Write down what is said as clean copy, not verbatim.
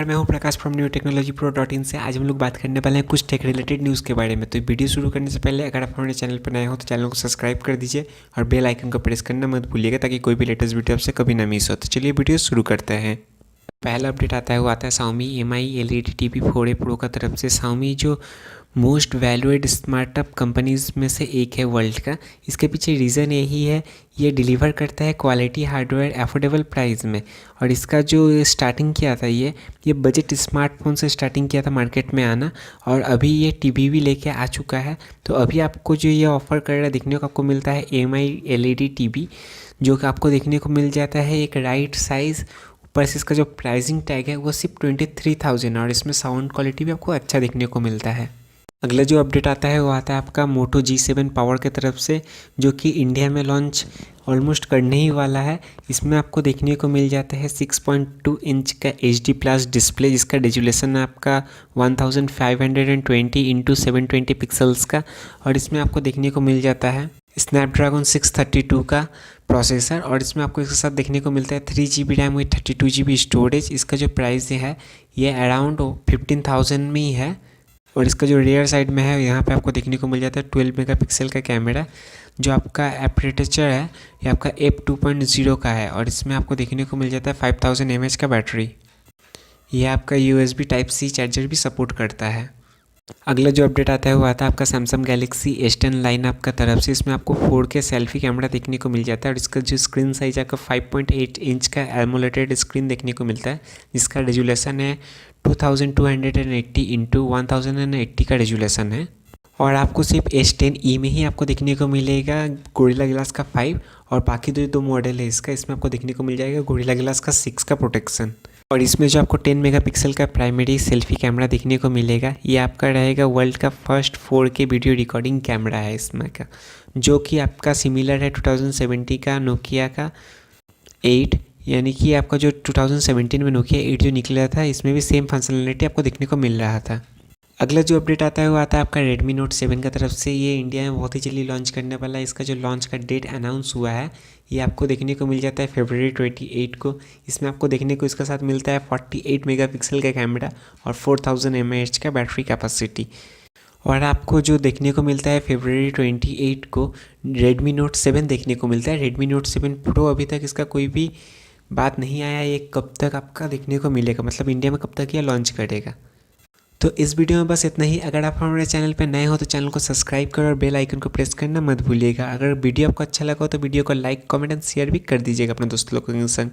मैं हूं Prakash from new technology pro dot in से। आज हम लोग बात करने वाले हैं कुछ टेक रिलेटेड न्यूज़ के बारे में। तो वीडियो शुरू करने से पहले अगर आप हमारे चैनल पर नए हो तो चैनल को सब्सक्राइब कर दीजिए और बेल आइकन को प्रेस करना मत भूलिएगा ताकि कोई भी लेटेस्ट वीडियो आपसे कभी ना मिस हो। तो चलिए वीडियो शुरू करते हैं। पहला अपडेट आता है वो आता है Xiaomi Mi LED TV 4a Pro का तरफ से। Xiaomi जो मोस्ट वैल्यूएड स्मार्टअप कंपनीज़ में से एक है वर्ल्ड का। इसके पीछे रीज़न यही है, ये डिलीवर करता है क्वालिटी हार्डवेयर अफोर्डेबल प्राइस में। और इसका जो स्टार्टिंग किया था ये बजट स्मार्टफोन से स्टार्टिंग किया था मार्केट में आना, और अभी ये टीवी भी लेके आ चुका है। तो अभी आपको जो ये ऑफ़र कर रहा है देखने को आपको मिलता है Mi LED TV, जो कि आपको देखने को मिल जाता है एक राइट साइज़। ऊपर से इसका जो प्राइसिंग टैग है वो सिर्फ 23,000 और इसमें साउंड क्वालिटी भी आपको अच्छा देखने को मिलता है। अगला जो अपडेट आता है वो आता है आपका Moto G7 पावर के तरफ से, जो कि इंडिया में लॉन्च ऑलमोस्ट करने ही वाला है। इसमें आपको देखने को मिल जाता है 6.2 इंच का HD+ डिस्प्ले, जिसका रेजोल्यूशन है आपका 1520x720 पिक्सल्स का। और इसमें आपको देखने को मिल जाता है स्नैपड्रैगन 632 का प्रोसेसर, और इसमें आपको इसके साथ देखने को मिलता है 3GB RAM with 32GB storage. इसका जो प्राइस है ये अराउंड 15,000 में ही है। और इसका जो रियर साइड में है यहाँ पे आपको देखने को मिल जाता है 12 मेगापिक्सल का कैमरा। जो आपका एपरेचर है ये आपका f2.0 का है, और इसमें आपको देखने को मिल जाता है 5000 mAh का बैटरी। ये आपका USB Type-C चार्जर भी सपोर्ट करता है। अगला जो अपडेट आता है वो आता है आपका सैमसंग गैलेक्सी S10 लाइनअप का तरफ से। इसमें आपको 4K सेल्फी कैमरा देखने को मिल जाता है, और इसका जो स्क्रीन साइज आपका 5.8 इंच का एमोलेटेड स्क्रीन देखने को मिलता है, जिसका रेजोल्यूशन है 2280x1080 का रेजोल्यूशन है। और आपको सिर्फ S10e में ही आपको देखने को मिलेगा गोरिल्ला ग्लास का 5, और बाकी दो मॉडल है इसका, इसमें आपको देखने को मिल जाएगा गोरिल्ला ग्लास का 6 का प्रोटेक्शन। और इसमें जो आपको 10 मेगापिक्सल का प्राइमरी सेल्फी कैमरा देखने को मिलेगा, ये आपका रहेगा वर्ल्ड का first 4K video recording camera है इसमें का, जो कि आपका सिमिलर है 2070 का नोकिया का 8, यानी कि आपका जो 2017 में नोकिया 8 जो निकला था इसमें भी सेम फंक्शनलिटी आपको देखने को मिल रहा था। अगला जो अपडेट आता है वो आता है आपका Redmi Note 7 का तरफ से। ये इंडिया में बहुत ही जल्दी लॉन्च करने वाला है। इसका जो लॉन्च का डेट अनाउंस हुआ है ये आपको देखने को मिल जाता है फरवरी 28 को। इसमें आपको देखने को इसके साथ मिलता है 48 मेगापिक्सल का कैमरा और 4000 mAh का बैटरी कैपेसिटी। और आपको जो देखने को मिलता है फरवरी 28 को Redmi Note 7 देखने को मिलता है। Redmi Note 7 Pro अभी तक इसका कोई भी बात नहीं आया ये कब तक आपका देखने को मिलेगा, मतलब इंडिया में कब तक ये लॉन्च करेगा। तो इस वीडियो में बस इतना ही। अगर आप हमारे चैनल पर नए हो तो चैनल को सब्सक्राइब करो और बेल आइकन को प्रेस करना मत भूलिएगा। अगर वीडियो आपको अच्छा लगा हो तो वीडियो को लाइक, कमेंट एंड शेयर भी कर दीजिएगा अपने दोस्त लोगों के संग।